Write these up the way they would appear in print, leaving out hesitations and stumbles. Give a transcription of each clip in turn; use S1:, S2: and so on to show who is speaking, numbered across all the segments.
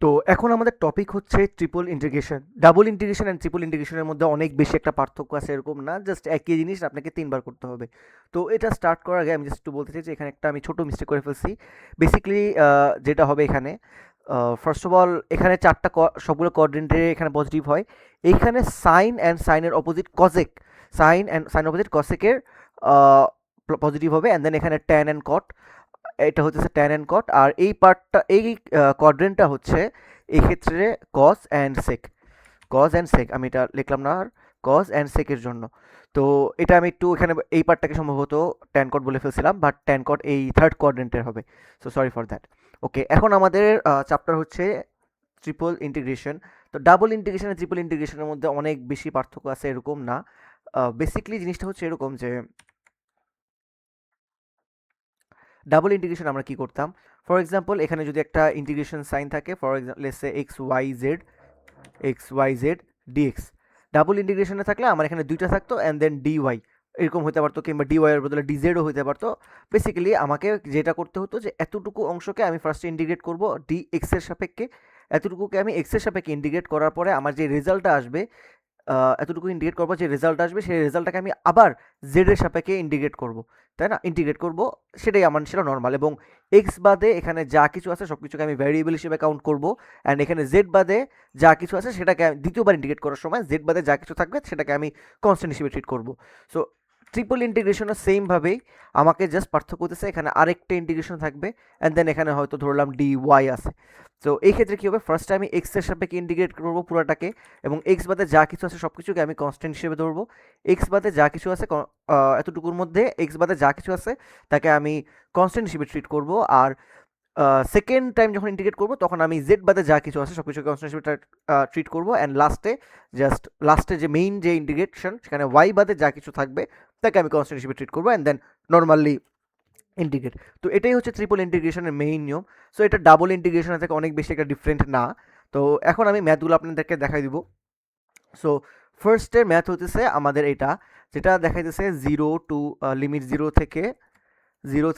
S1: তো এখন আমাদের টপিক হচ্ছে triple integration. Double integration and triple ইন্টিগ্রেশনের মধ্যে অনেক বেশি একটা পার্থক্য আছে এরকম না, জাস্ট একই জিনিস আপনাকে ৩ বার করতে হবে। তো এটা স্টার্ট করার আগে আমি জাস্ট একটু বলতে চাই যে এখানে একটা আমি ছোট মিস্টেক করে ফেলছি। বেসিক্যালি যেটা হবে এখানে, ফার্স্ট অফ অল এখানে ৪ টা সবগুলো কোয়াড্রেন্টে এখানে পজিটিভ হয়। এইখানে সাইন অ্যান্ড সাইনের opposite cosec, sine and sine opposite কসেকের পজিটিভ হবে, অ্যান্ড দেন এখানে ট্যান অ্যান্ড কট, এটা হচ্ছে ট্যান অ্যান্ড কট। আর এই পার্টটা, এই কোয়াড্রেন্টটা হচ্ছে এই ক্ষেত্রে cos and sec, cos and sec আমি এটা লিখলাম না, আর কজ অ্যান্ড সেকের জন্য। তো এটা আমি একটু এখানে এই পার্টটাকে সম্ভবত ট্যান কট বলে ফেলছিলাম, বাট ট্যান কট এই থার্ড কোয়াড্রেন্টের হবে। So sorry for that. Okay, এখন আমাদের চ্যাপ্টার হচ্ছে ট্রিপল ইন্টিগ্রেশন। তো ডাবল ইন্টিগ্রেশন আর ট্রিপল ইন্টিগ্রেশনের মধ্যে অনেক বেশি পার্থক্য আছে এরকম না। বেসিক্যালি জিনিসটা হচ্ছে এরকম যে ডাবল ইন্টিগ্রেশন আমরা কি করতাম, ফর এক্সাম্পল এখানে যদি একটা ইন্টিগ্রেশন সাইন থাকে, for example let's say x y z dx. Double ইন্টিগ্রেশনে থাকলে আমার এখানে দুইটা থাকতো অ্যান্ড দেন ডিওয়াই এরকম হতে পারতো, কিংবা ডিওয়াই এর বদলে ডিজেডও হতে পারতো। বেসিক্যালি আমাকে যেটা করতে হতো যে এতটুকু অংশকে আমি ফার্স্টে ইন্টিগ্রেট করব ডি এক্স এর সাপেক্ষে, এতটুকুকে আমি এক্স এর সাপেক্ষে ইন্টিগ্রেট করার পরে আমার যে রেজাল্টটা আসবে, এতটুকু ইন্ডিকেট করবো, যে রেজাল্ট আসবে সেই রেজাল্টটাকে আমি আবার জেড এর সাপেক্ষে ইন্ডিকেট করব, তাই না? ইন্টিগ্রেট করব, সেটাই আমার ছিল নর্মাল। এবং এক্স বাদে এখানে যা কিছু আছে সব কিছুকে আমি ভ্যারিয়েবল হিসেবে কাউন্ট করব, অ্যান্ড এখানে জেড বাদে যা কিছু আছে সেটাকে আমি দ্বিতীয়বার ইন্ডিকেট করার সময় জেড বাদে যা কিছু থাকবে সেটাকে আমি কনস্ট্যান্ট হিসেবে ট্রিট করব। সো ট্রিপল ইন্টিগ্রেশনও সেমভাবেই আমাকে জাস্ট পার্থক্য হতেছে এখানে আরেকটা ইন্টিগ্রেশন থাকবে, অ্যান্ড দেন এখানে হয়তো ধরলাম ডি ওয়াই আছে। তো এই ক্ষেত্রে কী হবে, ফার্স্টে আমি এক্স এর সাপেক্ষে ইন্টিগ্রেট করবো পুরোটাকে, এবং এক্স বাদে যা কিছু আছে সব কিছুকে আমি কনস্ট্যান্ট হিসেবে ধরবো। এক্স বাদে যা কিছু আছে এতটুকুর মধ্যে এক্স বাদে যা কিছু আছে তাকে আমি কনস্ট্যান্ট হিসেবে ট্রিট করব। আর সেকেন্ড টাইম যখন ইন্টিগ্রেট করবো তখন আমি জেড বাদে যা কিছু আছে সব কিছুকে কনস্ট্যান্ট হিসেবে ট্রিট করবো, অ্যান্ড লাস্টে যে মেইন যে ইন্টিগ্রেশন সেখানে ওয়াই বাদে যা কিছু থাকবে তাকে আমি কনস্ট্যান্ট হিসেবে ট্রিট করবো, অ্যান্ড দেন নর্মালি ইন্টিগ্রেট। তো এটাই হচ্ছে ট্রিপল ইন্টিগ্রেশনের মেইন নিয়ম। সো এটা ডাবল ইন্টিগ্রেশনের থেকে অনেক বেশি একটা ডিফারেন্ট না। তো এখন আমি ম্যাথগুলো আপনাদেরকে দেখাই দিব। সো ফার্স্টের ম্যাথ হতেছে আমাদের এটা, যেটা দেখাইতেছে জিরো টু লিমিট জিরো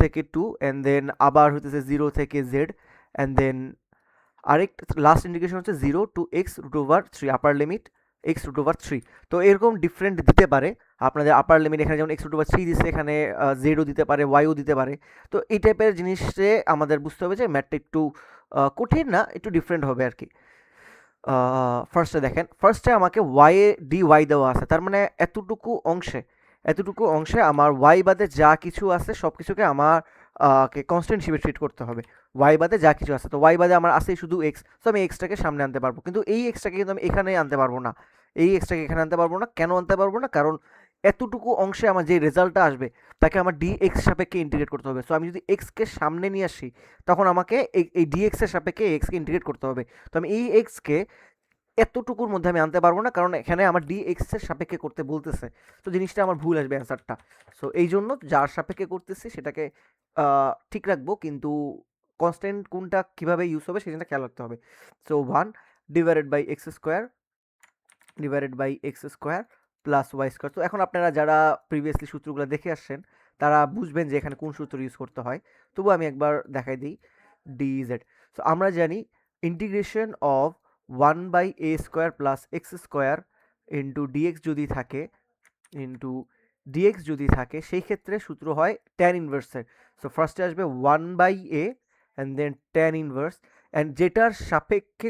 S1: থেকে টু, অ্যান্ড দেন আবার হতেছে জিরো থেকে জেড, অ্যান্ড দেন আরেক লাস্ট ইন্ডিকেশন হচ্ছে zero to x root over three, upper limit x root over three. তো এরকম ডিফারেন্ট দিতে পারে আপনাদের আপার লিমিট, এখানে যেমন এক্স রুট ওভার থ্রি দিচ্ছে, এখানে জেডও দিতে পারে, ওয়াইও দিতে পারে। তো এই টাইপের জিনিসে আমাদের বুঝতে হবে যে ম্যাথটা একটু কঠিন না, একটু ডিফারেন্ট হবে আর কি। ফার্স্টে দেখেন, ফার্স্টে আমাকে ওয়াই ডি ওয়াই দেওয়া আছে, তার মানে এতটুকু অংশে আমার ওয়াই বাদে যা কিছু আছে সব কিছুকে আমার কে কনস্ট্যান্ট হিসেবে ট্রিট করতে হবে। ওয়াই বাদে যা কিছু আছে, তো ওয়াই বাদে আমার আছে শুধু এক্স, তো আমি এক্সটাকে সামনে আনতে পারবো, কিন্তু এই এক্সটাকে কিন্তু আমি এখানে আনতে পারবো না। এই এক্সটাকে এখানে আনতে পারবো না, কেন আনতে পারবো না? কারণ এতটুকু অংশে আমার যে রেজাল্টটা আসবে তাকে আমার ডি এক্স সাপেক্ষে ইন্টিগ্রেট করতে হবে। সো আমি যদি এক্সকে সামনে নিয়ে আসি তখন আমাকে এই ডি এক্স এর সাপেক্ষে এক্সকে ইন্টিগ্রেট করতে হবে। তো আমি এই এক্সকে এতটুকুর মধ্যে আমি আনতে পারবো না, কারণ এখানে আমার ডি এক্স এর সাপেক্ষে করতে বলতেছে। তো জিনিসটা আমার ভুল আসবে অ্যান্সারটা। সো এই জন্য যার সাপেক্ষে করতেছি সেটাকে ঠিক রাখবো, কিন্তু কনস্ট্যান্ট কোনটা কীভাবে ইউজ হবে সেটা খেয়াল রাখতে হবে। So one divided by x square plus y square. তো এখন আপনারা যারা প্রিভিয়াসলি সূত্রগুলো দেখে আসছেন তারা বুঝবেন যে এখানে কোন সূত্র ইউজ করতে হয়। তবু আমি একবার দেখাই দিই। ডিজেড, সো আমরা জানি integration of one by a square plus x square into d x যদি থাকে সেই ক্ষেত্রে সূত্র হয় ট্যান ইনভার্সের। সো ফার্স্টে আসবে one by a and then tan inverse, and যেটার সাপেক্ষে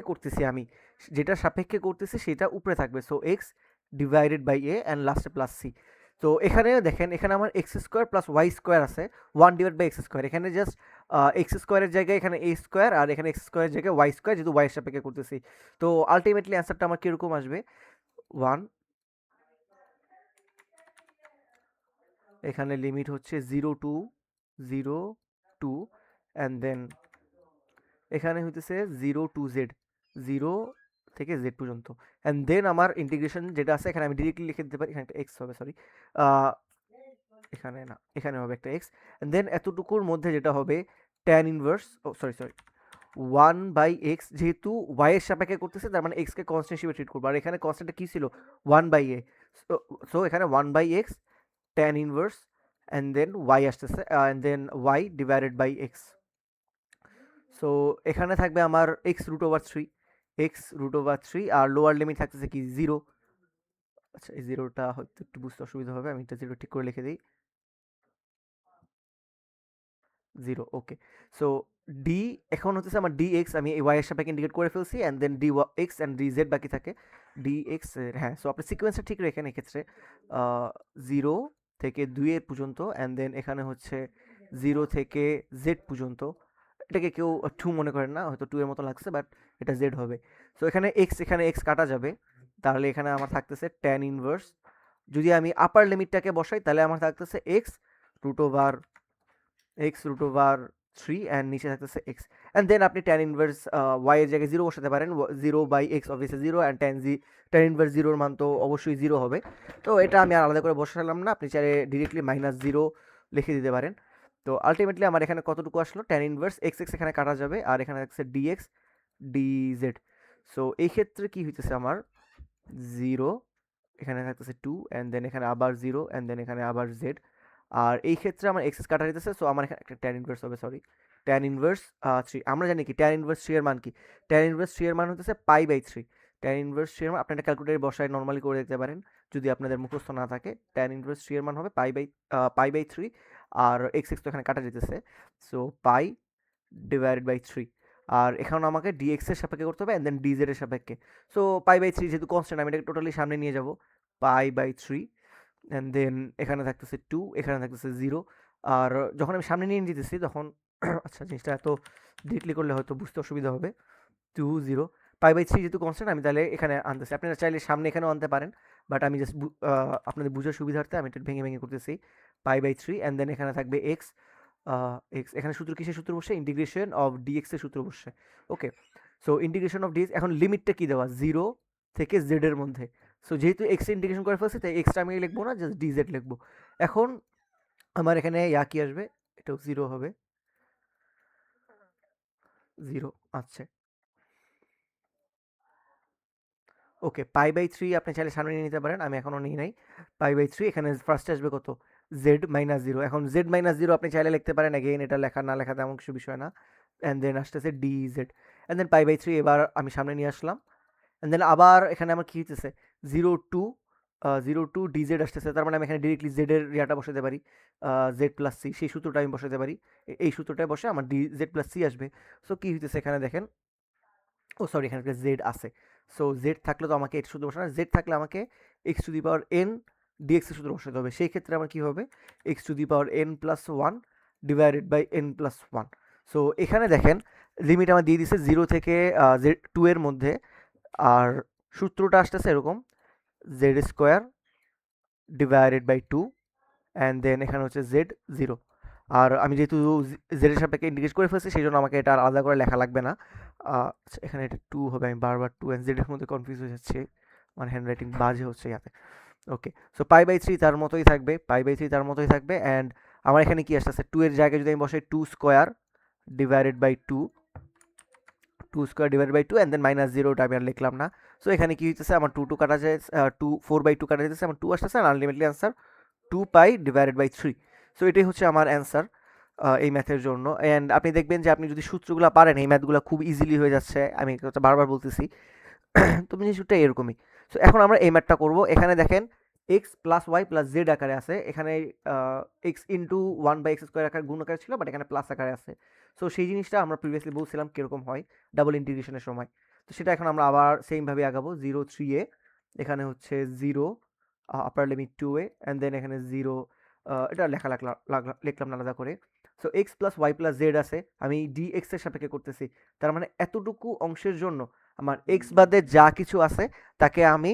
S1: করতেছি সেটা উপরে থাকবে, so x divided by a and লাস্টে প্লাস সি। তো এখানে দেখেন, এখানে আমার x square plus y square আছে, one divide by x square, এখানে জাস্ট এক্স স্কোয়ারের জায়গায় এখানে এ স্কোয়ার, আর এখানে এক্স স্কোয়ারের জায়গায় ওয়াই স্কোয়ার, যেহেতু ওয়াই সাপেক্ষে করতেছি। তো আলটিমেটলি অ্যান্সারটা আমার কীরকম আসবে, ওয়ান, এখানে লিমিট হচ্ছে জিরো টু অ্যান্ড দেন এখানে হইতেছে জিরো থেকে জেড পর্যন্ত, অ্যান্ড দেন আমার ইন্টিগ্রেশন যেটা আছে এখানে আমি ডিরেক্টলি লিখে দিতে পারি, এখানে একটা এক্স হবে, সরি এখানে না, এখানে হবে একটা এক্স, অ্যান্ড দেন এতটুকুর মধ্যে যেটা হবে tan inverse, oh sorry one by x, যেহেতু ওয়াই এর সাপেক্ষে করতেছে তার মানে এক্সকে কনস্ট্যান্ট হিসেবে ট্রিট করবো, আর এখানে কনস্ট্যান্টটা কী ছিল, ওয়ান বাই এ। সো এখানে one by x tan inverse, and then y আসতেছে, and then y divided by x. So এখানে থাকবে আমার x√3, x√3, আর লোয়ার লিমিট থাকতেছে কি 0। আচ্ছা, এই 0টা হয়তো একটু বুঝতে অসুবিধা হবে, আমি এটা 0 ঠিক করে লিখে দিই। 0, ওকে। সো ডি এখন হচ্ছে আমার ডিএক্স আমি এই ওয়াই এর সাপেক্ষে ইন্ডিকেট করে ফেলছি, and then d x and d z বাকি থাকে। ডিএক্স এর, হ্যাঁ, সো আপনি সিকোয়েন্সটা ঠিক রেখেন এক্ষেত্রে 0 থেকে 2 এর পর্যন্ত, অ্যান্ড দেন এখানে হচ্ছে 0 থেকে জেড পর্যন্ত। এটাকে কেউ 2 মনে করেন না, হয়তো 2 এর মতো লাগছে, বাট এটা জেড হবে। সো এখানে এক্স কাটা যাবে, তাহলে এখানে আমার থাকতেছে ট্যান ইনভার্স। যদি আমি আপার লিমিটটাকে বসাই তাহলে আমার থাকতেছে x√3, অ্যান্ড নিচে থাকতেছে x, অ্যান্ড দেন আপনি ট্যান ইনভার্স y এর জায়গায় 0 বসাতে পারেন। 0/x obviously 0, and tan inverse 0 মান তো অবশ্যই 0 হবে। তো এটা আমি আর আলাদা করে বসালাম না, আপনি চাইলে ডিরেক্টলি -0 লিখে দিতে পারেন। তো আলটিমেটলি আমার এখানে কতটুকু আসলো, ট্যান ইনভার্স x এখানে কাটা যাবে, আর এখানে থাকছে dx dz। সো এই ক্ষেত্রে কি হইতেছে আমার 0, এখানে থাকতেছে 2, অ্যান্ড দেন এখানে আবার 0, অ্যান্ড দেন এখানে আবার z। আর এই ক্ষেত্রে আমার এক্সেস কাটা যেতেছে, সো আমার এখানে একটা ট্যান ইনভার্স হবে, সরি, ট্যান ইনভার্স 3। আমরা জানি কি ট্যান ইনভার্স 3 এর মান কি, ট্যান ইনভার্স 3 এর মান হতেছে π/3। ট্যান ইনভার্স 3 এর মান আপনারা ক্যালকুলেটরে বসায় নরমালি করে দেখতে পারেন যদি আপনাদের মুখস্থ না থাকে। ট্যান ইনভার্স 3 এর মান হবে π/3, আর এক্স তো এখানে কাটা যেতেছে, সো π/3। আর এখানে আমাকে dx এর সাপেক্ষে করতে হবে, অ্যান্ড দেন dz এর সাপেক্ষে। সো π/3 যেহেতু কনস্ট্যান্ট, আমি এটাকে টোটালি সামনে নিয়ে যাব, π/3, অ্যান্ড দেন এখানে থাকতেছে 2, এখানে থাকতেছে 0। আর যখন আমি সামনে নিয়ে যেতেছি তখন আচ্ছা, জিনিসটা এত ডিরেক্টলি করলে হয়তো বুঝতে অসুবিধা হবে। 2, 0, π/3 যেহেতু কনস্ট্যান্ট আমি তাহলে এখানে আনতেছি, আপনারা চাইলে সামনে এখানেও আনতে পারেন, বাট আমি জাস্ট আপনাদের বুঝার সুবিধার্থে আমি এটা ভেঙে ভেঙে করতেছি। π/3, অ্যান্ড দেন এখানে থাকবে এক্স, এখানে সূত্র কিসের সূত্র বসে, ইন্টিগ্রেশন অফ ডিএক্স এর সূত্র বসে। ওকে, সো ইন্টিগ্রেশন অফ ডিএক্স, এখন লিমিটটা কি দেওয়া, 0 থেকে জেড এর মধ্যে। সো যেহেতু এক্স ইন্টিগ্রেশন করে ফেলছি তাই এক্সটা আমি লিখবো না, জাস্ট ডিজেড লিখবো। এখন আমার এখানে কি আসবে, এটাও 0 হবে, 0। আচ্ছা, ওকে, π/3 আপনি চাইলে সামনে নিয়ে নিতে পারেন, আমি এখনো নিই নাই। π/3 এখানে ফার্স্টে আসবে কত, z-0। এখন z-0 আপনি চাইলে লিখতে পারেন, এগেইন এটা লেখা না লেখা তেমন কিছু বিষয় না। অ্যান্ড দেন আসতেছে dz, অ্যান্ড দেন π/3 এবার আমি সামনে নিয়ে আসলাম, অ্যান্ড দেন আবার এখানে আমার কি হইতেছে, 0 টু dz আসতেছে, তার মানে আমি এখানে ডিরেক্টলি z এর ইয়াটা বসাতে পারি, z+c, সেই সূত্রটা আমি বসাতে পারি। এই সূত্রটায় বসে আমার dz+c আসবে। সো কি হইতেছে এখানে দেখেন, ও সরি, এখানে একটা জেড আছে। সো জেড থাকলে তো আমাকে এক্স সূত্র বসানো, জেড থাকলে আমাকে x⁴n dx এর সূত্র বসাতে হবে। সেই ক্ষেত্রে আমার কি হবে, x⁴n+1 divided by n+1। So এখানে দেখেন লিমিট আমার দিয়ে দিছে 0 থেকে z2 এর মধ্যে, আর সূত্রটা আসতেছে এরকম, z² divided by 2, and then এখানে হচ্ছে z 0। আর আমি যেহেতু জেড এর সাপেক্ষে ইন্টিগ্রেট করে ফেলছি সেই জন্য আমাকে এটা আর আলাদা করে লেখা লাগবে না। আচ্ছা, এখানে এটা 2 হবে, আমি বারবার 2 অ্যান্ড জেড এর মধ্যে কনফিউজ হয়ে যাচ্ছে, মানে হ্যান্ড রাইটিং বাজে হচ্ছে ইয়াতে। ওকে, সো π/3 তার মতোই থাকবে, π/3 তার মতোই থাকবে, অ্যান্ড আমার এখানে কি আসতেছে, 2 এর জায়গায় যদি আমি বসাই 2² divided by 2, 2² divided by 2, and then -0টা আমি আর লিখলাম না। সো এখানে কি হইতেছে, আমার 2 কাটা যায়, 4/2 কাটা যেতেছে, আমার 2 আসতেছে, আর ultimately answer 2π divided by 3। So এটাই হচ্ছে আমার অ্যান্সার এই ম্যাথের জন্য। অ্যান্ড আপনি দেখবেন যে আপনি যদি সূত্রগুলো পারেন এই ম্যাথগুলো খুব ইজিলি হয়ে যাচ্ছে, আমি এটা বারবার বলতেছি। তো জিনিসটা এরকমই। সো এখন আমরা এই ম্যাথটা করব, এখানে দেখেন x plus y plus z আকারে আছে, এখানে এক্স ইন্টু 1/x² আকার গুণ আকারে ছিল, বাট এখানে প্লাস আকারে আছে। সো সেই জিনিসটা আমরা প্রিভিয়াসলি বলছিলাম কীরকম হয় ডাবল ইন্টিগ্রেশনের সময়। তো সেটা এখন আমরা আবার সেমভাবে আগাবো, 0, 3a, এখানে হচ্ছে 0, upper limit 2a, and then এখানে 0, এটা লিখলাম না আলাদা করে। So x plus y plus z আছে, আমি ডিএক্স এর সাপেক্ষে করতেছি, তার মানে এতটুকু অংশের জন্য আমার এক্স বাদে যা কিছু আছে তাকে আমি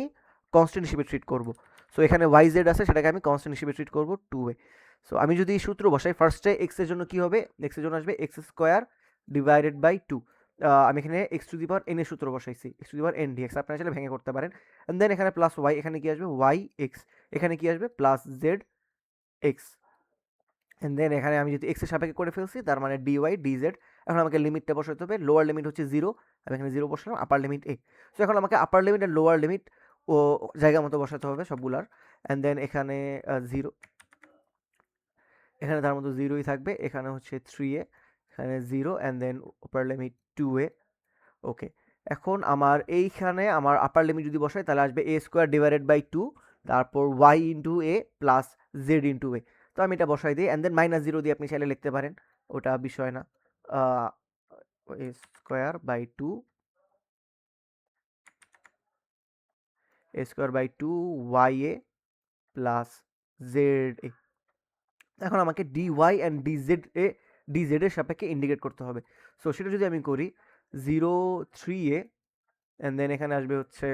S1: কনস্ট্যান্ট হিসেবে ট্রিট করব। সো এখানে ওয়াই জেড আছে, সেটাকে আমি কনস্ট্যান্ট হিসেবে ট্রিট করব 2a। সো আমি যদি সূত্র বসাই ফার্স্টে এক্স এর জন্য কি হবে, এক্স এর জন্য আসবে x² ডিভাইডেড বাই 2। আমি এখানে x⁴n এর সূত্র বসাইছি, x⁴n dx, আপনারা চাইলে ভেঙে করতে পারেন। অ্যান্ড দেন এখানে প্লাস ওয়াই, এখানে কি আসবে y(x), এখানে কি আসবে প্লাস z(x), অ্যান্ড দেন এখানে আমি যদি এক্স এর সাপেক্ষে করে ফেলছি তার মানে dy dz। এখন আমাকে লিমিটটা বসাতে হবে, লোয়ার লিমিট হচ্ছে 0, আমি এখানে 0 বসালাম, আপার লিমিট a। সো এখন আমাকে আপার লিমিট আর লোয়ার লিমিট ও জায়গা মতো বসাতে হবে সবগুলার, অ্যান্ড দেন এখানে 0, এখানে তার মতো 0ই থাকবে, এখানে হচ্ছে 3a, এখানে 0 and then upper limit 2a। ওকে, এখন আমার এইখানে আমার আপার লিমিট যদি বসাই তাহলে আসবে a স্কোয়ার ডিভাইডেড বাই 2, তারপর y into a plus z into a। তো আমি এটা বসাই দিই অ্যান্ড দেন -0 দিয়ে আপনি চাইলে লিখতে পারেন, ওটা বিষয় না। a square by 2, a square by 2 ya plus za। এখন আমাকে dy অ্যান্ড dz এর সাপেক্ষে ইন্ডিকেট করতে হবে। সো সেটা যদি আমি করি 0 3a অ্যান্ড দেন এখানে আসবে হচ্ছে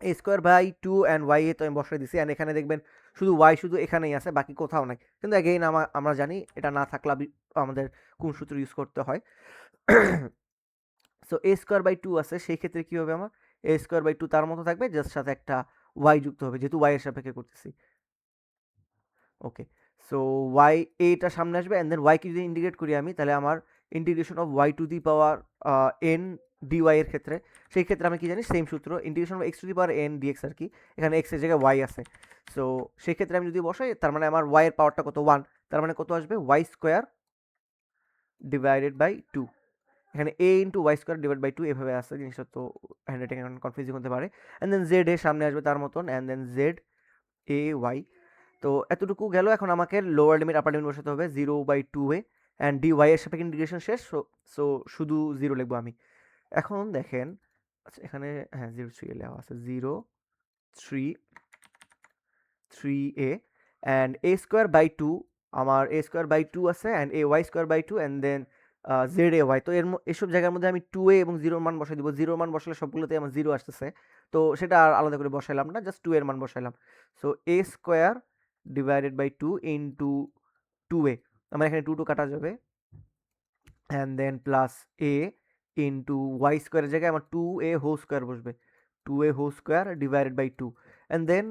S1: a square by 2 and y এ তো আমি বসাই দিছি অ্যান্ড এখানে দেখবেন শুধু y শুধু এখানেই আছে, বাকি কোথাও নাই। কিন্তু অ্যাগেইন আমরা জানি এটা না থাকলে আমাদের কোন সূত্র ইউজ করতে হয়। সো a স্কোয়ার বাই 2 আছে, সেই ক্ষেত্রে কি হবে আমার a স্কোয়ার বাই 2 তার মতো থাকবে, জাস্ট সাথে একটা y যুক্ত হবে যেহেতু y এর সাপেক্ষে করতেছি। ওকে, সো ওয়াই এটা সামনে আসবে অ্যান্ড দেন ওয়াইকে যদি ইন্টিগ্রেট করি আমি, তাহলে আমার integration of y to the power n dy এর ক্ষেত্রে, সেই ক্ষেত্রে আমি কি জানি সেম সূত্র, integration of x to the power n dx আর কি। এখানে এক্স এর জায়গায় ওয়াই আছে, সো সেই ক্ষেত্রে আমি যদি বসাই তার মানে আমার ওয়াই এর পাওয়ারটা কত 1, তার মানে কত আসবে ওয়াই স্কোয়ার ডিভাইডেড বাই 2। এখানে a into y square divide by 2 এভাবে আসছে, জিনিসটা তো হ্যান্ডরাইটিং এখন কনফিউজিং হতে পারে। অ্যান্ড দেন জেড এর সামনে আসবে তার মতন and then z a y. তো এতটুকু গেল, এখন আমাকে লোয়ার লিমিট আপার লিমিট বসাতে হবে 0/2a অ্যান্ড ডি ওয়াই এর সাপেক্ষে ইন্টিগ্রেশন শেষ। সো শুধু 0 লিখবো আমি। এখন দেখেন, আচ্ছা এখানে হ্যাঁ 0 3 লেওয়া আছে, 0 3 3a and a square by 2, আমার a স্কোয়ার বাই 2 আছে and a y square by 2 and then z a y. তো এসব জায়গার মধ্যে আমি 2a এবং 0 মান বসাই দিব। 0 মান বসালে সবগুলোতে আমার 0 আসতেছে, তো সেটা আর আলাদা করে বসাইলাম না, জাস্ট 2 এর মান বসাইলাম। So a square divided by 2 into 2a, আমার এখানে 2 কাটা যাবে and then plus a into y স্কোয়ারের জায়গায় আমার 2a হোল স্কোয়ার বসবে, 2a whole square divided by 2 and then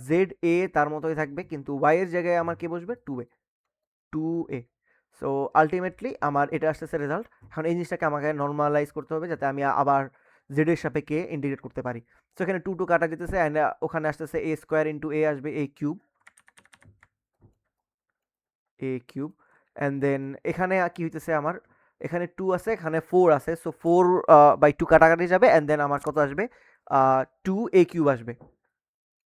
S1: z এ তার মতোই থাকবে, কিন্তু ওয়াই এর জায়গায় আমার কে বসবে 2a। সো আলটিমেটলি আমার এটা আসতেছে রেজাল্ট। এখন এই জিনিসটাকে আমাকে নর্মালাইজ করতে হবে যাতে আমি আবার জেড এর সাপেক্ষে ইন্টিগ্রেট করতে পারি। সো এখানে 2 কাটা যেতেছে অ্যান্ড ওখানে আসতেছে a স্কোয়ার ইন্টু a আসবে a কিউব অ্যান্ড দেন এখানে কি হইতেছে আমার, এখানে 2 আছে এখানে 4 আছে, সো 4/2 কাটাকাটি যাবে অ্যান্ড দেন আমার কত আসবে 2a কিউব আসবে,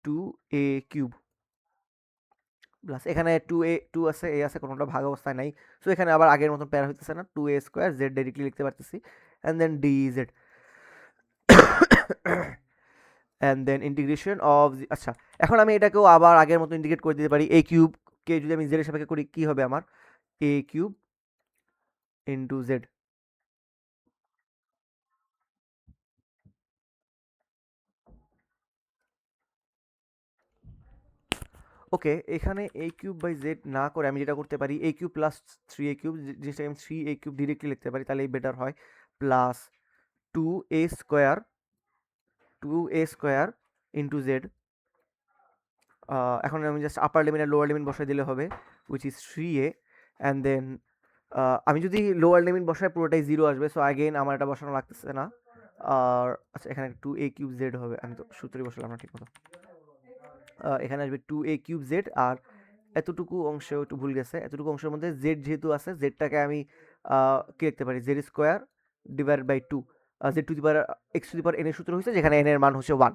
S1: 2a কিউব প্লাস এখানে 2 আছে a আছে, কোনোটা ভাগ অবস্থায় নাই। সো এখানে আবার আগের মতন প্যারা হইতেছে না, 2a স্কোয়ার জেড ডাইরেক্টলি লিখতে পারতেছি and then dz and then integration of, আচ্ছা এখন আমি এটাকেও আবার আগের মতো ইন্টিগ্রেট করে দিতে পারি। a কিউবকে যদি আমি জেড এর সাপেক্ষে করি কি হবে আমার a কিউব ইন্টু জেড। ওকে, এখানে a কিউব বাই জেড না করে আমি যেটা করতে পারি a cube plus 3a cube, যেটাকে আমি 3a কিউব ডিরেক্টলি লিখতে পারি, তাহলে বেটার হয়, plus 2a square 2a square into Z. এখন আমি জাস্ট আপার লিমিট আর লোয়ার লিমিট বসাই দিলে হবে, which is 3a and then আমি যদি লোয়ার লিমিট বসাই পুরোটাই 0 আসবে, সো অ্যাগেইন আমার এটা বসানো লাগতেছে না। আর আচ্ছা এখানে 2a কিউব জেড হবে, আমি তো সূত্রই বসালাম না ঠিক মতো। এখানে আসবে 2a কিউব জেড আর এতটুকু অংশেও একটু ভুল গেছে, এতটুকু অংশের মধ্যে জেড যেহেতু আছে, জেডটাকে আমি কি লিখতে পারি z square divided by 2, z to the power x to the power n এর সূত্র হচ্ছে যেখানে এন এর মান হচ্ছে 1।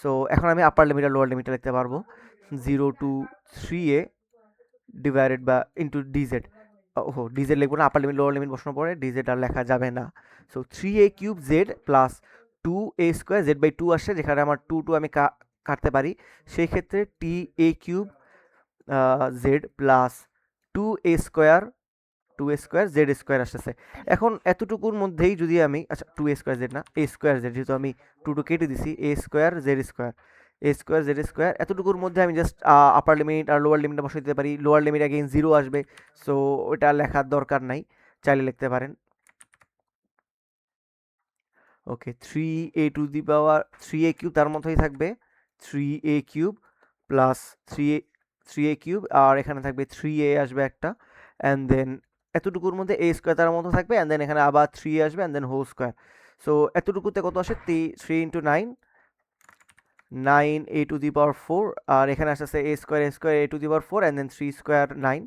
S1: সো এখন আমি আপার লিমিট আর লোয়ার লিমিটটা লিখতে পারবো 0 to 3a ডিভাইডেড বা ইন্টু ডিজেড। ওহো ডিজেড লিখবো না, আপার লিমিট লোয়ার লিমিট বসানোর পরে ডিজেড আর লেখা যাবে না। So 3a cube z plus 2a square z by 2 আসছে, যেখানে আমার 2 আমি কাটতে পারি, সেই ক্ষেত্রে টি a cube z plus 2a square z square আসতেছে। এখন এতটুকুর মধ্যেই যদি আমি, আচ্ছা 2a স্কোয়ার জেড না a স্কোয়ার জেড, যেহেতু আমি 2 কেটে দিছি, a স্কোয়ার জেড স্কোয়ার এতটুকুর মধ্যে আমি জাস্ট আপার লিমিট আর লোয়ার লিমিটটা বসে দিতে পারি। লোয়ার লিমিট অ্যাগেইন 0 আসবে, সো ওটা লেখার দরকার নাই, চাইলে লিখতে পারেন। ওকে, 3a two the power 3a cube তার মতোই থাকবে, 3a cube plus 3a cube আর এখানে থাকবে 3a আসবে একটা অ্যান্ড দেন এতটুকুর মধ্যে a স্কোয়ার তার মতো থাকবে অ্যান্ড দেন এখানে আবার 3 আসবে and then whole square. So এতটুকুতে কত আসে 3 into 9 a to the power 4 আর এখানে আসতেছে a square a to the power 4 and then 3 square 9,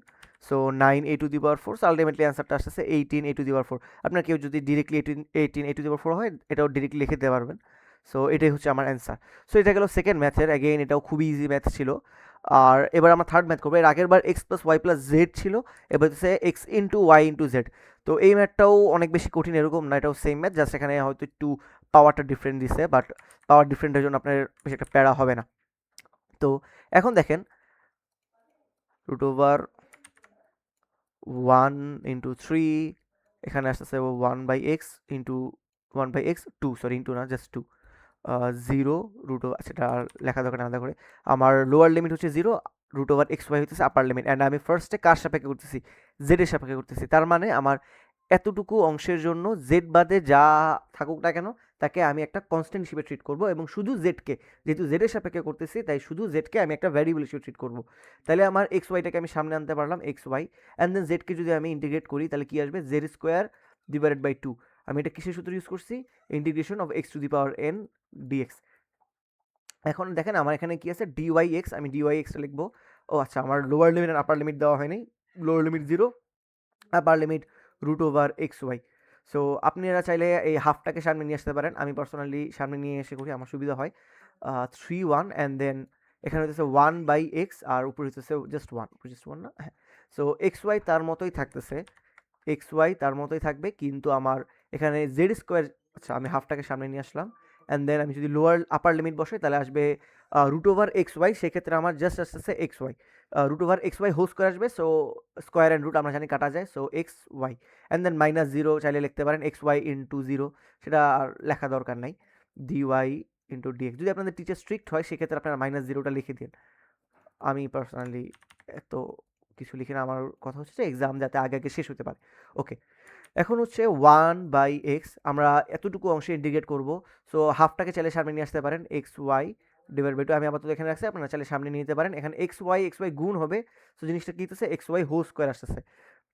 S1: so 9 a⁴, so ultimately অ্যান্সারটা আসতেছে 18 a⁴। আপনার কেউ যদি ডিরেক্টলি 18 হয় এটাও ডিরেক্টলি লিখে দিতে পারবেন। সো এটাই হচ্ছে আমার অ্যান্সার। সো এটা গেল সেকেন্ড ম্যাথের, অ্যাগেইন এটাও খুবই ইজি ম্যাথ ছিল। আর এবার আমরা থার্ড ম্যাথ করবো। এর আগের বার x plus y plus z ছিল, এবার হচ্ছে x into y into z. তো এই ম্যাথটাও অনেক বেশি কঠিন এরকম না, এটাও সেম ম্যাথ, জাস্ট এখানে হয়তো একটু পাওয়ারটা ডিফারেন্ট দিছে, বাট পাওয়ার ডিফারেন্টের জন্য আপনার বেশি একটা প্যারা হবে না। তো এখন দেখেন রুট ওভার 1 × 3, এখানে আসতেছে 1/x into 1/x 2, sorry into না, জাস্ট 2, 0 রুট ওভার, সেটা আর লেখা দরকার আলাদা করে। আমার লোয়ার লিমিট হচ্ছে 0, রুট ওভার এক্স ওয়াই হচ্ছে আপার লিমিট, অ্যান্ড আমি ফার্স্টে কার সাপেক্ষে করতেছি, জেড এর সাপেক্ষে করতেছি। তার মানে আমার এতটুকু অংশের জন্য জেড বাদে যা থাকুক না কেন তাকে আমি একটা কনস্ট্যান্ট হিসেবে ট্রিট করব, এবং শুধু জেডকে, যেহেতু জেড এর সাপেক্ষে করতেছি তাই শুধু জেডকে আমি একটা ভ্যারিয়েবল হিসেবে ট্রিট করব। তাহলে আমার এক্স ওয়াইটাকে আমি সামনে আনতে পারলাম, এক্স ওয়াই, অ্যান্ড দেন জেডকে যদি আমি ইন্টিগ্রেট করি তাহলে কি আসবে, জেড স্কোয়ার ডিভাইডেড বাই 2। আমি এটা কিসের সূত্র ইউজ করছি, integration of x to the power n d x. এখন দেখেন আমার এখানে কি আছে, ডিওয়াই এক্স, আমি ডিওয়াই এক্সটা লিখবো। ও আচ্ছা, আমার লোয়ার লিমিট আর আপার লিমিট দেওয়া হয়নি, lower limit 0, upper limit root over x y. So আপনারা চাইলে এই হাফটাকে সামনে নিয়ে আসতে পারেন, আমি পার্সোনালি সামনে নিয়ে এসে করি, আমার সুবিধা হয়। 3 1, অ্যান্ড দেন এখানে হচ্ছে 1/x, আর উপরে হচ্ছে জাস্ট 1 না, হ্যাঁ। সো এক্স ওয়াই তার মতোই থাকতেছে, এক্স ওয়াই তার মতোই থাকবে, কিন্তু আমার এখানে জেড স্কোয়ার, আচ্ছা আমি হাফটাকে সামনে নিয়ে আসলাম, অ্যান্ড দেন আমি যদি লোয়ার আপার লিমিট বসাই তাহলে আসবে রুট ওভার এক্স ওয়াই, সেক্ষেত্রে আমার জাস্ট আসতেছে x y, root over x y whole square আসবে। সো স্কোয়ার অ্যান্ড রুট আমরা জানি কাটা যায়, so x y, and then -0 চাইলে লিখতে পারেন, এক্স ওয়াই ইন্টু 0, সেটা আর লেখা দরকার নাই, ডিওয়াই ইন্টু ডিএক্স। যদি আপনাদের টিচার স্ট্রিক্ট হয় সেক্ষেত্রে আপনারা -0টা লিখে দিন, আমি পার্সোনালি এত কিছু লিখি না, আমার কথা হচ্ছে যে এক্সাম যাতে আগে আগে শেষ হতে পারে। ওকে, এখন হচ্ছে 1/x, আমরা এতটুকু অংশে ইন্টিগ্রেট করব। সো হাফটাকে চাইলে সামনে নিয়ে আসতে পারেন, এক্স ওয়াই ডিভাইড বাই 2, আমি আপাতত এখানে রাখছি, আপনারা চাইলে সামনে নিয়ে নিতে পারেন। এখানে এক্স ওয়াই গুণ হবে, সো জিনিসটা কী হতেছে, এক্স ওয়াই হোল স্কোয়ার আসতেছে,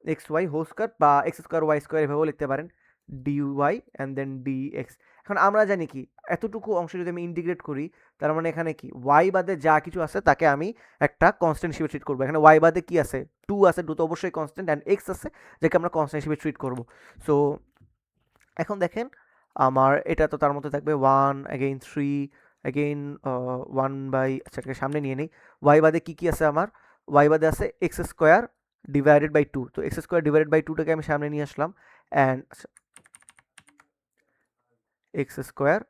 S1: এক্স ওয়াই হোল স্কোয়ার বা এক্স স্কোয়ার ওয়াই স্কোয়ার এভাবেও লিখতে পারেন, ডিওয়াই অ্যান্ড দেন ডিএক্স। এখন আমরা জানি কি, এতটুকু অংশ যদি আমি ইন্টিগ্রেট করি তার মানে এখানে কি, ওয়াই বাদে যা কিছু আছে তাকে আমি একটা কনস্ট্যান্ট হিসেবে ট্রিট করবো। এখানে ওয়াই বাদে কি আছে, 2 আছে, 2 তো অবশ্যই কনস্ট্যান্ট, অ্যান্ড এক্স আছে যাকে আমরা কনস্ট্যান্ট হিসেবে ট্রিট করবো। সো এখন দেখেন আমার এটা তো তার মধ্যে থাকবে 1 অ্যাগেইন 3 অ্যাগেইন 1 আচ্ছা এটাকে সামনে নিয়ে নিই। ওয়াই বাদে কী কী আছে আমার, ওয়াই বাদে আছে এক্স স্কোয়ার ডিভাইডেড বাই 2, তো এক্স স্কোয়ার ডিভাইডেড বাই 2টাকে আমি সামনে নিয়ে আসলাম, and x square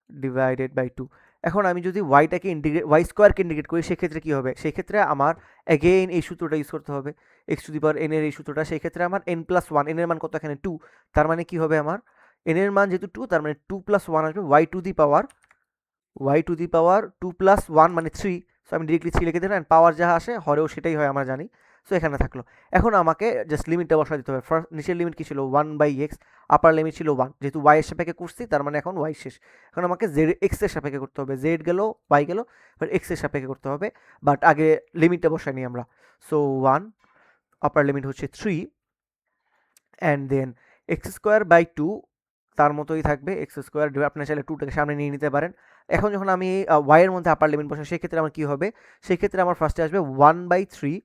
S1: divided by 2। এখন আমি যদি ওয়াইটাকে ইন্টিগ্রেট, ওয়াই স্কোয়ারকে ইন্টিগ্রেট করি সেক্ষেত্রে কী হবে, সেক্ষেত্রে আমার অ্যাগেইন এই সূত্রটা ইউজ করতে হবে, x to the power n এর এই সূত্রটা, সেই ক্ষেত্রে আমার n+1, এন এর মান কত এখানে 2, তার মানে কি হবে আমার এন এর মান যেহেতু 2, তার মানে 2+1 আসবে, ওয়াই টু দি পাওয়ার 2+1 মানে 3, সো আমি ডিরেক্টলি 3 লিখে দিলাম, অ্যান্ড পাওয়ার যা আসে হরেও সেটাই হয় আমরা জানি। সো এখানে থাকলো, এখন আমাকে জাস্ট লিমিটটা বসা দিতে হবে। ফার্স্ট নিচের লিমিট কি ছিল 1/x, আপার লিমিট ছিল 1, যেহেতু ওয়াই এর সাপেক্ষে করছি তার মানে এখন ওয়াই শেষ, এখন আমাকে জেড এক্স এর সাপেক্ষে করতে হবে, জেড গেল ওয়াই গেল, এবার এক্স এর সাপেক্ষে করতে হবে, বাট আগে লিমিটটা বসাই নিই আমরা। সো 1, আপার লিমিট হচ্ছে 3, and then x square by 2 তার মতোই থাকবে, এক্স স্কোয়ার, আপনার চাইলে 2টাকে সামনে নিয়ে নিতে পারেন। এখন যখন আমি ওয়াই এর মধ্যে আপার লিমিট বসাই সেক্ষেত্রে আমার কী হবে, সেক্ষেত্রে আমার ফার্স্টে আসবে 1/3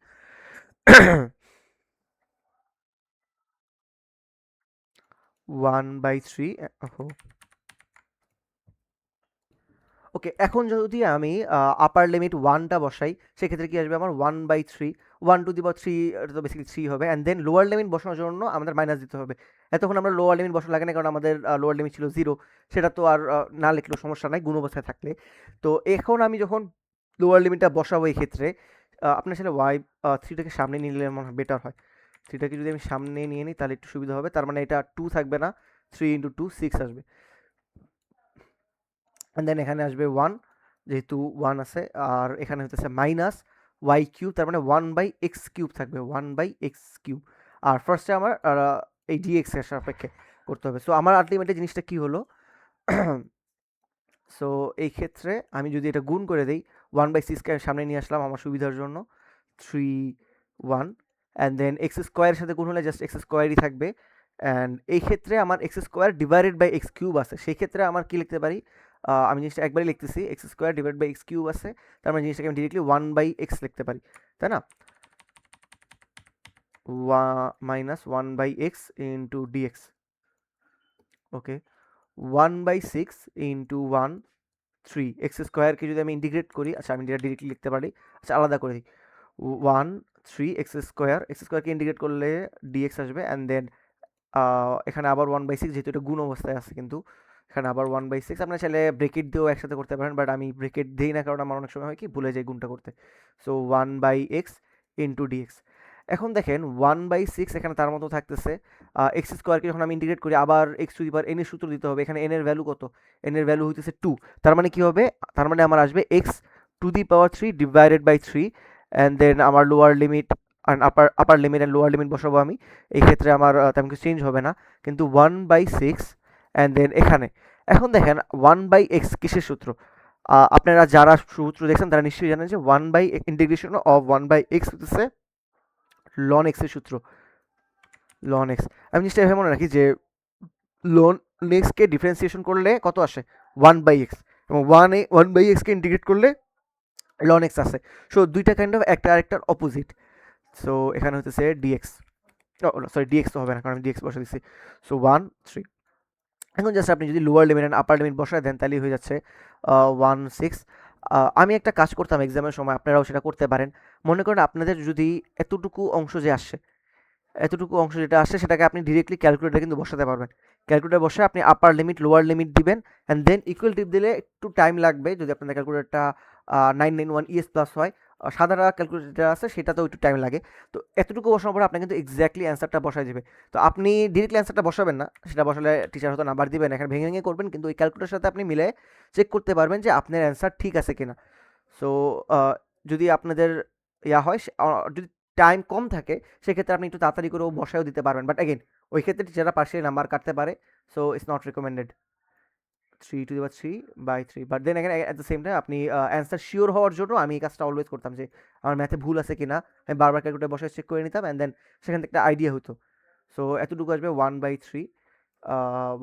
S1: 1/3, ওকে। এখন যদি আমি আপার লিমিট 1টা বসাই সেক্ষেত্রে কি আসবে আমার 1/3, 1^3, এটা তো বেসিক্যালি 3 হবে, অ্যান্ড দেন লোয়ার লিমিট বসানোর জন্য আমাদের মাইনাস দিতে হবে। এতক্ষণ আমরা লোয়ার লিমিট বসানো লাগে না, কারণ আমাদের লোয়ার লিমিট ছিল 0, সেটা তো আর না লিখলেও সমস্যা নাই গুণ অবস্থায় থাকলে। তো এখন আমি যখন লোয়ার লিমিটটা বসাবো এই ক্ষেত্রে আপনার সাথে ওয়াই 3টাকে সামনে নিয়ে নিলে মনে হয় বেটার হয়। 3টাকে যদি আমি সামনে নিয়ে নিই তাহলে একটু সুবিধা হবে, তার মানে এটা 2 থাকবে না, 3 × 2 6 আসবে, অ্যান্ড দেন এখানে আসবে 1, যেহেতু 1 আছে, আর এখানে হতেছে মাইনাস ওয়াই কিউব, তার মানে 1/x³ থাকবে, 1/x³। আর ফার্স্টে আমার এই ডিএক্স এর সাপেক্ষে করতে হবে। সো আমার আলটিমেটলি জিনিসটা কি হলো, সো এই ক্ষেত্রে আমি যদি এটা গুণ করে দিই, 1/6কে সামনে নিয়ে আসলাম আমার সুবিধার জন্য, 3 1, অ্যান্ড দেন এক্স স্কোয়ারের সাথে গুণ হলে জাস্ট এক্স স্কোয়ারই থাকবে, অ্যান্ড এই ক্ষেত্রে আমার x square divided by x³ আছে, সেই ক্ষেত্রে আমার কি লিখতে পারি, আমি জিনিসটা একবারই লিখতেছি, x square divide by x³ আছে, তার মানে জিনিসটাকে আমি ডিরেক্টলি 1/x লিখতে পারি, তাই না। Minus one by x into dx. Okay, 1/6 into 3 x স্কোয়ারকে যদি আমি ইন্টিগ্রেট করি, আচ্ছা আমি এটা ডিরেক্টলি লিখতে পারি, আচ্ছা আলাদা করে দিই, 3 এক্স স্কোয়ারকে ইন্টিগ্রেট করলে ডিএক্স আসবে, অ্যান্ড দেন এখানে আবার 1/6, যেহেতু এটা গুণ অবস্থায় আছে, কিন্তু এখানে আবার 1/6 আপনারা চাইলে ব্রেকেট দিয়েও একসাথে করতে পারেন, বাট আমি ব্রেকেট দিই না, কারণ আমার অনেক সময় হয় কি ভুলে যাই গুণটা করতে। So 1/x into d x. এখন দেখেন 1/6 এখানে তার মতো থাকতেছে, এক্স স্কোয়ারকে যখন আমি ইন্টিগ্রেট করি আবার x to the power n এর সূত্র দিতে হবে, এখানে এন এর ভ্যালু কত, এন এর ভ্যালু হইতেছে 2, তার মানে কি হবে, তার মানে আমার আসবে x to the power 3 divided by 3, and then আমার lower limit and upper limit and lower limit বসাবো আমি, এই ক্ষেত্রে আমার তেমন কিছু চেঞ্জ হবে না, কিন্তু 1/6 অ্যান্ড দেন এখানে। এখন দেখেন 1/x কিসের সূত্র, আপনারা যারা সূত্র দেখছেন তারা নিশ্চয়ই জানেন যে 1 বাই ইন্টিগ্রেশন অফ 1/x হচ্ছে লন এক্স এর সূত্র, লন এক্স। আমি জিনিসটা এভাবে মনে রাখি যে লন এক্সকে ডিফারেন্সিয়েশন করলে কত আসে, 1/x, এবং 1/x কে ইন্টিগ্রেট করলে লন এক্স আসে। সো দুইটা কাইন্ড অফ একটা আরেকটার অপোজিট। সো এখানে হচ্ছে ডিএক্স, সরি ডিএক্স তো হবে না, কারণ আমি ডিএক্স বসে দিচ্ছি। সো 3। এখন জাস্ট আপনি যদি lower limit and upper limit বসায় দেন তাহলেই হয়ে যাচ্ছে 1/6। আমি একটা কাজ করতাম এক্সামের সময়, আপনারাও সেটা করতে পারেন। মনে করেন আপনাদের যদি এতটুকু অংশ যে আসে, এতটুকু অংশ যেটা আসে সেটাকে আপনি ডিরেক্টলি ক্যালকুলেটারে কিন্তু বসাতে পারবেন। ক্যালকুলেটার বসে আপনি আপার লিমিট লোয়ার লিমিট দিবেন, অ্যান্ড দেন ইকুয়াল টিপ দিলে একটু টাইম লাগবে, যদি আপনাদের ক্যালকুলেটারটা 991 ES প্লাস হয়। সাদা ক্যালকুলেটার আছে সেটাতেও একটু টাইম লাগে। তো এতটুকু বসানোর পরে আপনি কিন্তু এক্স্যাক্টলি অ্যান্সারটা বসাই দেবে। তো আপনি ডিরেক্টলি অ্যান্সারটা বসাবেন না, সেটা বসালে টিচার হয়তো নাম্বার দিবেন, এখানে ভেঙে ভেঙে করবেন, কিন্তু ওই ক্যালকুলেটারের সাথে আপনি মিলে চেক করতে পারবেন যে আপনার অ্যান্সার ঠিক আছে কিনা। সো যদি আপনাদের হয় যদি টাইম কম থাকে সেক্ষেত্রে আপনি একটু তাড়াতাড়ি করেও বসায়ও দিতে পারবেন, বাট এগেন ওই ক্ষেত্রে টিচাররা পার্সিয়ালি নাম্বার কাটতে পারে, so it's not recommended 3/3/3। But then এখানে অ্যাট দ্য সেম টাইম আপনি অ্যান্সার শিওর হওয়ার জন্য আমি এই কাজটা অলওয়েজ করতাম যে আমার ম্যাথে ভুল আছে কিনা আমি বারবার ক্যালকুলেটার বসে চেক করে নিতাম, অ্যান্ড দেন সেখান থেকে একটা আইডিয়া হতো। সো এতটুকু আসবে 1/3,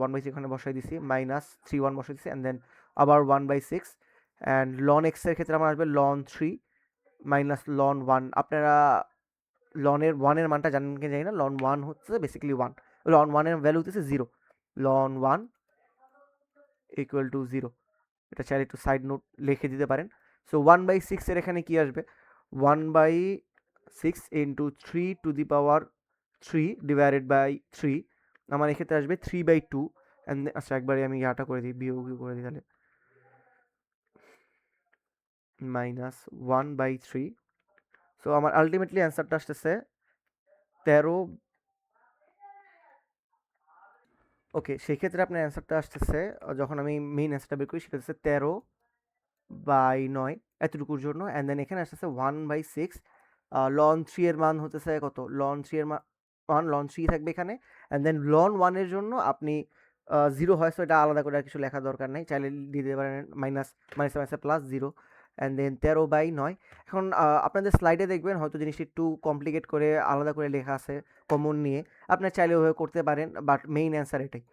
S1: 1/3 এখানে বসাই দিছি, -3 1 বসাই দিছি, অ্যান্ড দেন আবার 1/6, অ্যান্ড লন এক্সের ক্ষেত্রে আমার আসবে লন 3 মাইনাস লন 1। আপনারা লনের 1 এর মানটা জানেন কি জানি না, লন 1 হচ্ছে বেসিক্যালি 1, লন 1 এর ভ্যালু হচ্ছে 0, লন 1 ইকুয়াল টু 0। এটা চাইলে একটু সাইড নোট লিখে দিতে পারেন। সো 1/6 এর এখানে কি আসবে, 1/6 into 3 to the power 3 divided by 3, আমার এক্ষেত্রে আসবে 3/2, অ্যান্ড আচ্ছা একবারে আমি ইয়াটা করে দিই, বিয়োগ করে দিই তাহলে, -1/3। সো আমার আলটিমেটলি অ্যান্সারটা আসতেছে 13। ওকে, সেক্ষেত্রে আপনার অ্যান্সারটা আসতেছে, যখন আমি মেইন অ্যান্সারটা বের করি সেটা হচ্ছে 13/9 এতটুকুর জন্য, অ্যান্ড দেন এখানে আসতেছে 1/6, লন 3 এর মান হতেছে কত, লন 3 এর মান লন 3 থাকবে এখানে, অ্যান্ড দেন লন 1 এর জন্য আপনি 0 হয়, সো এটা আলাদা করে আর কিছু লেখার দরকার নাই, চাইলে দিয়ে দিতে পারেন মাইনাস মাইনাস মাইনাসে প্লাস 0, অ্যান্ড দেন 13/9। এখন আপনাদের স্লাইডে দেখবেন হয়তো জিনিসটা একটু কমপ্লিকেট করে আলাদা করে লেখা আছে কমন নিয়ে, আপনার চাইলে ওভাবে করতে পারেন, বাট মেইন অ্যান্সার এটাই,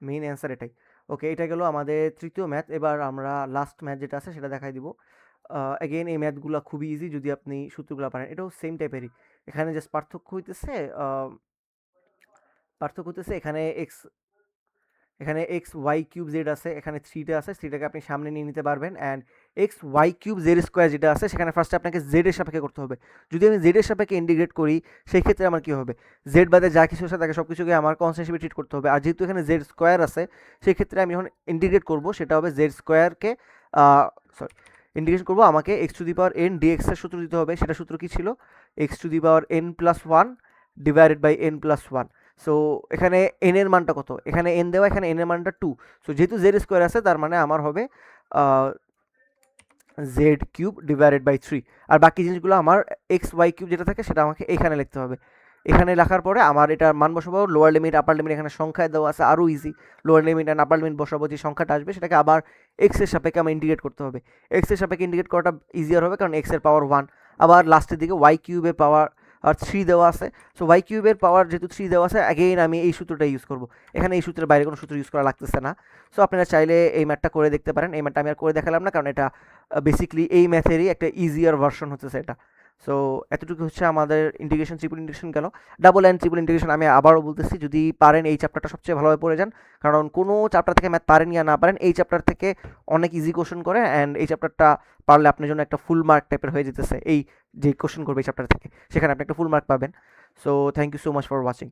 S1: মেইন অ্যান্সার এটাই। ওকে, এটা গেল আমাদের তৃতীয় ম্যাথ। এবার আমরা লাস্ট ম্যাথ যেটা আছে সেটা দেখাই দিব। এগেইন এই ম্যাথগুলো খুবই ইজি যদি আপনি সূত্রগুলো পারেন, এটাও সেম টাইপেরই। এখানে জাস্ট পার্থক্য হইতেছে এখানে এক্স ওয়াই কিউব জেড আছে, এখানে 3টা আছে, 3টাকে আপনি সামনে নিয়ে নিতে পারবেন, and x y cube z square যেটা আছে সেখানে ফার্স্টে আপনাকে জেড এর সাপেক্ষে করতে হবে। যদি আমি জেড এর সাপেক্ষে ইন্টিগ্রেট করি সেই ক্ষেত্রে আমার কী হবে, জেড বাদে যা কিছু আছে তাকে সব কিছুকে আমার কনস্ট্যান্ট হিসেবে ট্রিট করতে হবে, আর যেহেতু এখানে জেড স্কোয়ার আছে সেই ক্ষেত্রে আমি যখন ইন্টিগ্রেট করবো সেটা হবে জেড স্কোয়ারকে, সরি, ইন্টিগ্রেশন করবো আমাকে x to the power n d x এর সূত্র দিতে হবে। সেটা সূত্র কী ছিল, x to the power n plus 1 divided by n plus 1। So এখানে এন এর মানটা কত, এখানে এন দেওয়া, এখানে এন এর মানটা 2। সো যেহেতু জেড স্কোয়ার আছে তার মানে আমার হবে জেড কিউব ডিভাইডেড বাই 3, আর বাকি জিনিসগুলো আমার এক্স ওয়াই কিউব যেটা থাকে সেটা আমাকে এখানে লিখতে হবে। এখানে লেখার পরে আমার এটার মান বসাবো, লোয়ার লিমিট আপার লিমিট এখানে সংখ্যায় দেওয়া আছে, আরও easy, lower limit and upper limit বসাবো, যে সংখ্যাটা আসবে সেটাকে আবার এক্স এর সাপেক্ষে আমার ইন্টিগ্রেট করতে হবে। এক্স এর সাপেক্ষে ইন্টিগ্রেট করাটা ইজিয়ার হবে কারণ এক্স এর পাওয়ার 1, আবার লাস্টের দিকে ওয়াই কিউবের পাওয়ার আর 3 দেওয়া আছে। সো ওয়াই কিউবের পাওয়ার যেহেতু 3 দেওয়া আছে, অ্যাগেইন আমি এই সূত্রটা ইউজ করবো, এখানে এই সূত্রের বাইরে কোনো সূত্র ইউজ করা লাগতেছে না। সো আপনারা চাইলে এই ম্যাথটা করে দেখতে পারেন। এই ম্যাথটা আমি আর করে দেখালাম না কারণ এটা বেসিক্যালি এই ম্যাথেরই একটা ইজিয়ার ভার্সন হচ্ছে এটা। সো এতটুকু হচ্ছে আমাদের ইন্টিগ্রেশন, ট্রিপল ইন্টিগ্রেশন গেল। ডাবল অ্যান্ড ট্রিপল ইন্টিগ্রেশন আমি আবারও বলতেছি, যদি পারেন এই চ্যাপ্টারটা সবচেয়ে ভালোভাবে পড়ে যান, কারণ কোনো চ্যাপ্টার থেকে ম্যাথ পারেন ইয়া না পারেন, এই চ্যাপ্টার থেকে অনেক ইজি কোশ্চেন করে, অ্যান্ড এই চ্যাপ্টারটা পারলে আপনার জন্য একটা ফুল মার্ক টাইপের হয়ে যেতেছে। এই যে কোশ্চেন করবে এই চ্যাপ্টার থেকে, সেখানে আপনি একটা ফুল মার্ক পাবেন। So thank you so much for watching.